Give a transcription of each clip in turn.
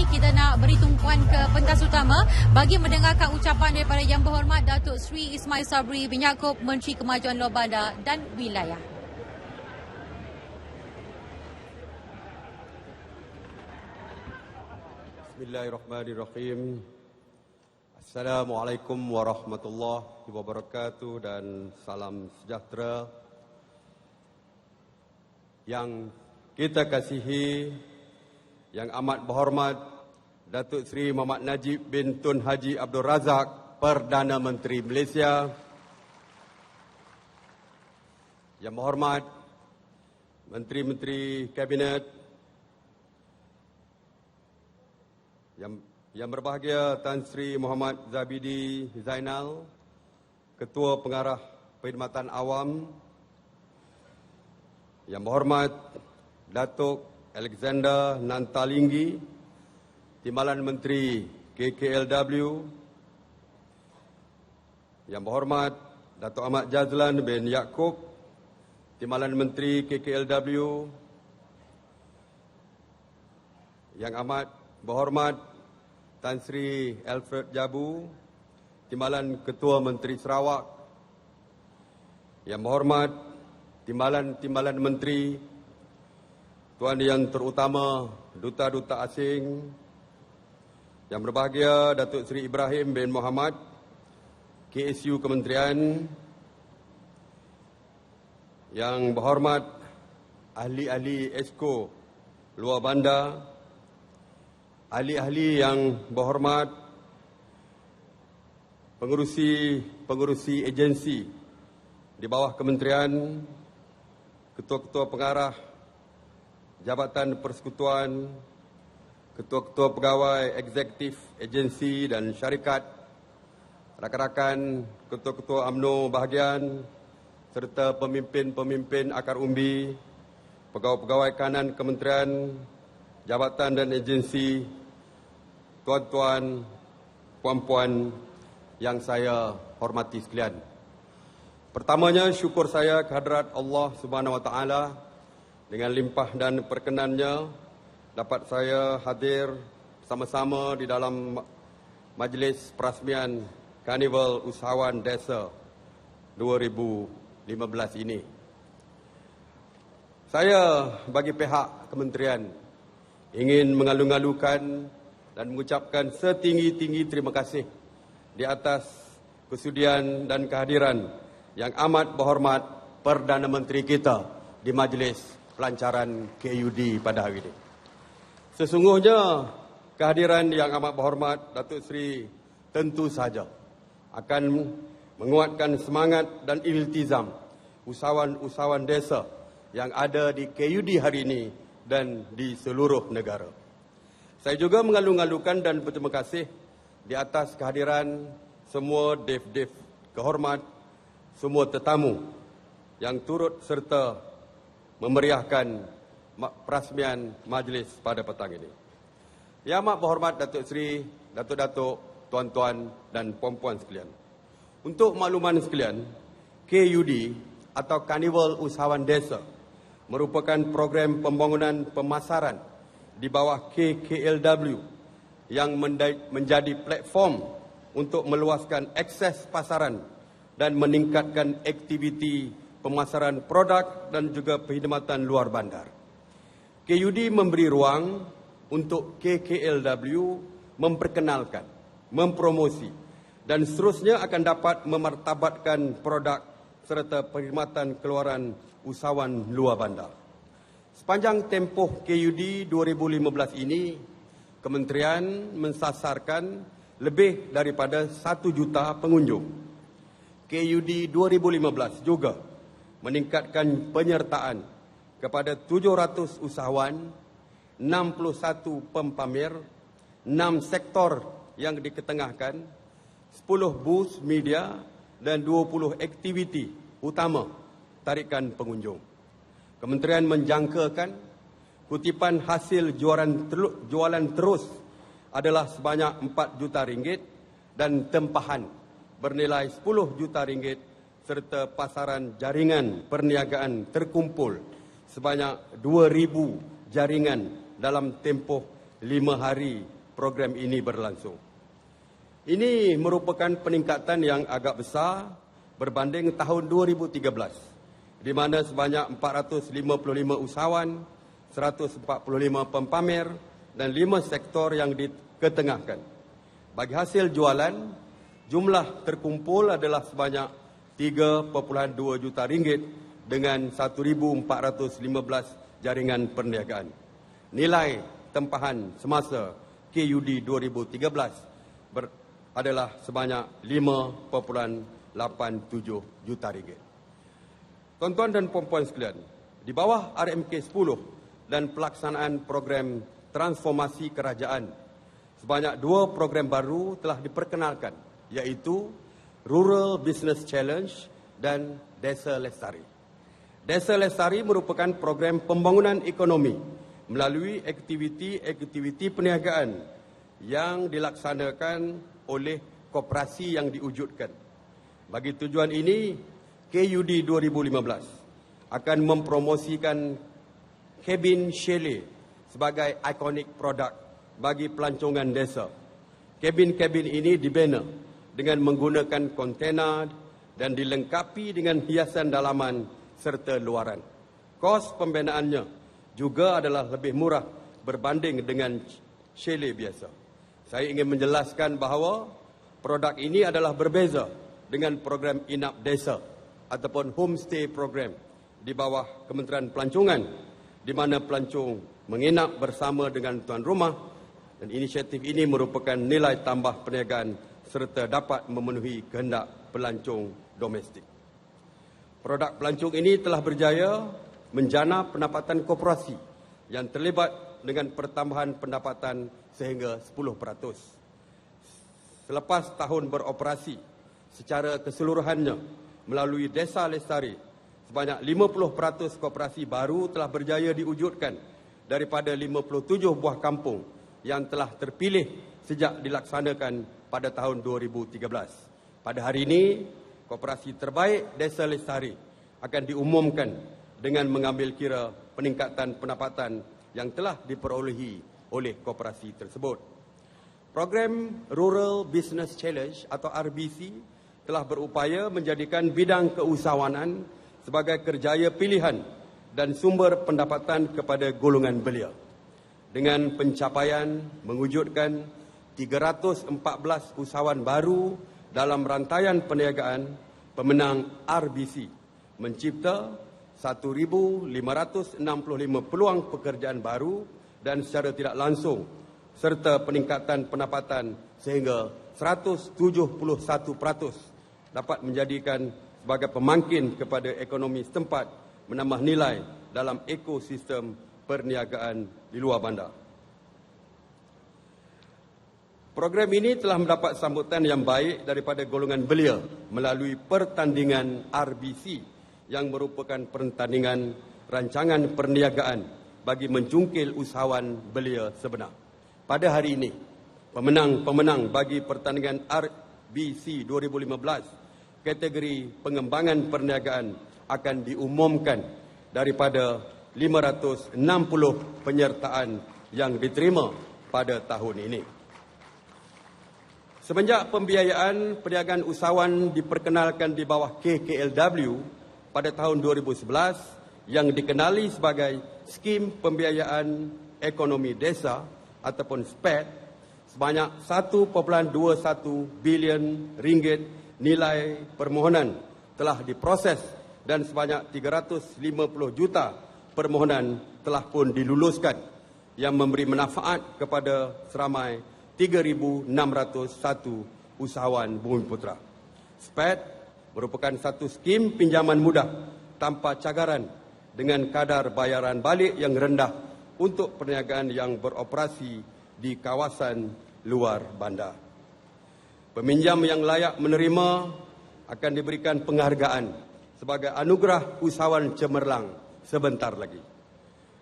kita nak beri tumpuan ke pentas utama bagi mendengarkan ucapan daripada Yang Berhormat Datuk Seri Ismail Sabri bin Yaakob, Menteri Kemajuan Luar Bandar dan Wilayah. Bismillahirrahmanirrahim. Assalamualaikum warahmatullahi wabarakatuh dan salam sejahtera. Yang kita kasihi, Yang amat berhormat Datuk Seri Muhammad Najib bin Tun Haji Abdul Razak, Perdana Menteri Malaysia. Yang berhormat Menteri-Menteri Kabinet, yang berbahagia Tan Sri Muhammad Zabidi Zainal, Ketua Pengarah Perkhidmatan Awam. Yang berhormat Datuk Alexander Nantalinggi, Timbalan Menteri KKLW. Yang berhormat Datuk Ahmad Jazlan bin Yaakob, Timbalan Menteri KKLW. Yang amat berhormat Tan Sri Alfred Jabu, Timbalan Ketua Menteri Sarawak. Yang berhormat Timbalan Menteri, Tuan Yang Terutama Duta-Duta Asing. Yang berbahagia Datuk Seri Ibrahim bin Muhammad, KSU Kementerian. Yang berhormat ahli-ahli Esko Luar Bandar, ahli-ahli yang berhormat, pengurusi agensi di bawah kementerian, ketua-ketua pengarah, Jabatan Persekutuan, ketua-ketua pegawai eksekutif agensi dan syarikat, rakan-rakan ketua-ketua UMNO bahagian, serta pemimpin-pemimpin akar umbi, pegawai-pegawai kanan kementerian, jabatan dan agensi, tuan-tuan, puan-puan yang saya hormati sekalian. Pertamanya, syukur saya kehadrat Allah Subhanahu Wa Taala dengan limpah dan perkenannya dapat saya hadir sama-sama di dalam majlis perasmian Karnival Usahawan Desa 2015 ini. Saya bagi pihak kementerian ingin mengalu-alukan dan mengucapkan setinggi-tinggi terima kasih di atas kesudian dan kehadiran Yang amat berhormat Perdana Menteri kita di majlis pelancaran KUD pada hari ini. Sesungguhnya kehadiran Yang amat berhormat Datuk Seri tentu saja akan menguatkan semangat dan iltizam usahawan-usahawan desa yang ada di KUD hari ini dan di seluruh negara. Saya juga mengalu-alukan dan berterima kasih di atas kehadiran semua dev-dev kehormat, semua tetamu yang turut serta memeriahkan perasmian majlis pada petang ini. Yang amat berhormat Datuk Seri, Datuk-Datuk, tuan-tuan dan puan-puan sekalian. Untuk makluman sekalian, KUD atau Karnival Usahawan Desa merupakan program pembangunan pemasaran di bawah KKLW yang menjadi platform untuk meluaskan akses pasaran dan meningkatkan aktiviti pemasaran produk dan juga perkhidmatan luar bandar. KUD memberi ruang untuk KKLW memperkenalkan, mempromosi dan seterusnya akan dapat memartabatkan produk serta perkhidmatan keluaran usahawan luar bandar. Sepanjang tempoh KUD 2015 ini, kementerian mensasarkan lebih daripada 1 juta pengunjung. KUD 2015 juga meningkatkan penyertaan kepada 700 usahawan, 61 pempamer, 6 sektor yang diketengahkan, 10 booth media dan 20 aktiviti utama tarikan pengunjung. Kementerian menjangkakan kutipan hasil jualan terus adalah sebanyak 4 juta ringgit dan tempahan bernilai 10 juta ringgit serta pasaran jaringan perniagaan terkumpul sebanyak 2,000 jaringan dalam tempoh 5 hari program ini berlangsung. Ini merupakan peningkatan yang agak besar berbanding tahun 2013, di mana sebanyak 455 usahawan, 145 pempamer dan 5 sektor yang diketengahkan. Bagi hasil jualan, jumlah terkumpul adalah sebanyak 3.2 juta ringgit dengan 1,415 jaringan perniagaan. Nilai tempahan semasa KUD 2013 adalah sebanyak 5.87 juta ringgit. Tuan-tuan dan puan-puan sekalian, di bawah RMK 10 dan pelaksanaan program transformasi kerajaan, sebanyak 2 program baru telah diperkenalkan, iaitu Rural Business Challenge dan Desa Lestari. Desa Lestari merupakan program pembangunan ekonomi melalui aktiviti perniagaan yang dilaksanakan oleh koperasi yang diwujudkan. Bagi tujuan ini, KUD 2015 akan mempromosikan kabin chalet sebagai ikonik produk bagi pelancongan desa. Kabin-kabin ini dibina dengan menggunakan kontena dan dilengkapi dengan hiasan dalaman serta luaran. Kos pembinaannya juga adalah lebih murah berbanding dengan chalet biasa. Saya ingin menjelaskan bahawa produk ini adalah berbeza dengan program inap desa ataupun homestay program di bawah Kementerian Pelancongan, di mana pelancong menginap bersama dengan tuan rumah, dan inisiatif ini merupakan nilai tambah perniagaan serta dapat memenuhi kehendak pelancong domestik. Produk pelancong ini telah berjaya menjana pendapatan koperasi yang terlibat dengan pertambahan pendapatan sehingga 10%. Selepas tahun beroperasi secara keseluruhannya melalui Desa Lestari, sebanyak 50% koperasi baru telah berjaya diwujudkan daripada 57 buah kampung yang telah terpilih sejak dilaksanakan pada tahun 2013. Pada hari ini, koperasi terbaik Desa Lestari akan diumumkan dengan mengambil kira peningkatan pendapatan yang telah diperolehi oleh koperasi tersebut. Program Rural Business Challenge atau RBC telah berupaya menjadikan bidang keusahawanan sebagai kerjaya pilihan dan sumber pendapatan kepada golongan belia. Dengan pencapaian mewujudkan 314 usahawan baru dalam rantaian perniagaan, pemenang RBC mencipta 1,565 peluang pekerjaan baru dan secara tidak langsung serta peningkatan pendapatan sehingga 171% dapat menjadikan sebagai pemangkin kepada ekonomi setempat, menambah nilai dalam ekosistem perniagaan di luar bandar. Program ini telah mendapat sambutan yang baik daripada golongan belia melalui pertandingan RBC yang merupakan pertandingan rancangan perniagaan bagi mencungkil usahawan belia sebenar. Pada hari ini, pemenang-pemenang bagi pertandingan RBC 2015 kategori pengembangan perniagaan akan diumumkan daripada 560 penyertaan yang diterima pada tahun ini. Semenjak pembiayaan perniagaan usahawan diperkenalkan di bawah KKLW pada tahun 2011 yang dikenali sebagai Skim Pembiayaan Ekonomi Desa ataupun SPED, sebanyak 1.21 bilion ringgit nilai permohonan telah diproses dan sebanyak 350 juta permohonan telah pun diluluskan yang memberi manfaat kepada seramai 3,601 usahawan Bumiputera. SPED merupakan satu skim pinjaman mudah tanpa cagaran dengan kadar bayaran balik yang rendah untuk perniagaan yang beroperasi di kawasan luar bandar. Peminjam yang layak menerima akan diberikan penghargaan sebagai anugerah usahawan cemerlang sebentar lagi.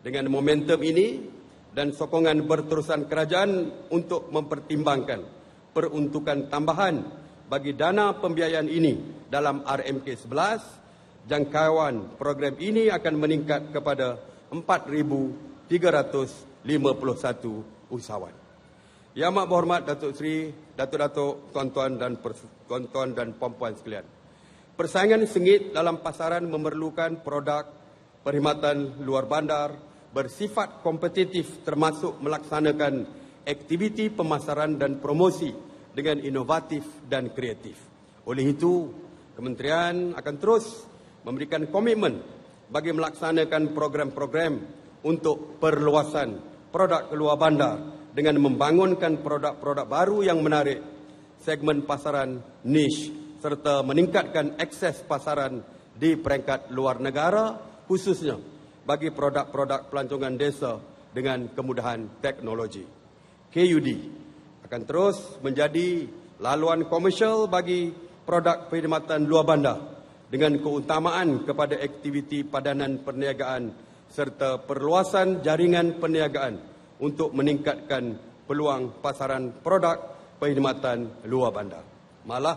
Dengan momentum ini dan sokongan berterusan kerajaan untuk mempertimbangkan peruntukan tambahan bagi dana pembiayaan ini dalam RMK 11, jangkauan program ini akan meningkat kepada 4,351 usahawan. Yang amat berhormat Datuk Seri, Datuk-Datuk, tuan-tuan dan puan-puan sekalian. Persaingan sengit dalam pasaran memerlukan produk perkhidmatan luar bandar bersifat kompetitif termasuk melaksanakan aktiviti pemasaran dan promosi dengan inovatif dan kreatif. Oleh itu, Kementerian akan terus memberikan komitmen bagi melaksanakan program-program untuk perluasan produk keluar bandar dengan membangunkan produk-produk baru yang menarik, segmen pasaran niche serta meningkatkan akses pasaran di peringkat luar negara, khususnya bagi produk-produk pelancongan desa dengan kemudahan teknologi. KUD akan terus menjadi laluan komersial bagi produk perkhidmatan luar bandar dengan keutamaan kepada aktiviti padanan perniagaan serta perluasan jaringan perniagaan untuk meningkatkan peluang pasaran produk perkhidmatan luar bandar. Malah,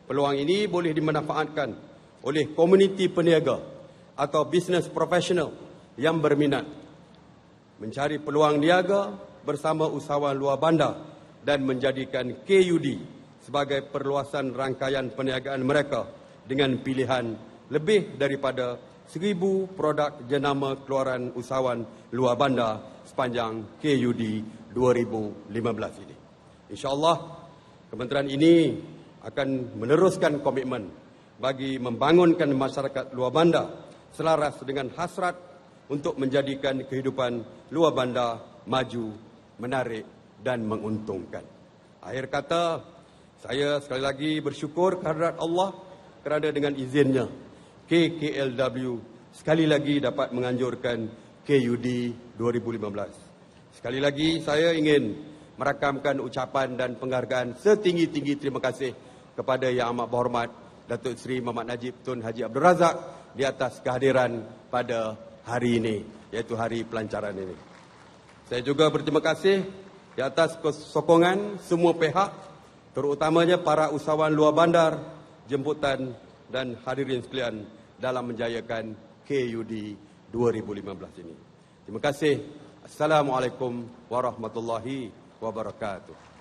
peluang ini boleh dimanfaatkan oleh komuniti peniaga atau bisnes profesional yang berminat mencari peluang niaga bersama usahawan luar bandar dan menjadikan KUD sebagai perluasan rangkaian perniagaan mereka dengan pilihan lebih daripada 1,000 produk jenama keluaran usahawan luar bandar sepanjang KUD 2015 ini. InsyaAllah, kementerian ini akan meneruskan komitmen bagi membangunkan masyarakat luar bandar selaras dengan hasrat untuk menjadikan kehidupan luar bandar maju, menarik dan menguntungkan. Akhir kata, saya sekali lagi bersyukur kehadrat Allah kerana dengan izinnya KKLW sekali lagi dapat menganjurkan KUD 2015. Sekali lagi saya ingin merakamkan ucapan dan penghargaan setinggi-tinggi terima kasih kepada Yang Amat Berhormat Datuk Seri Muhammad Najib Tun Haji Abdul Razak di atas kehadiran pada hari ini, iaitu hari pelancaran ini. Saya juga berterima kasih di atas sokongan semua pihak, terutamanya para usahawan luar bandar, jemputan dan hadirin sekalian dalam menjayakan KUD 2015 ini. Terima kasih. Assalamualaikum warahmatullahi wabarakatuh.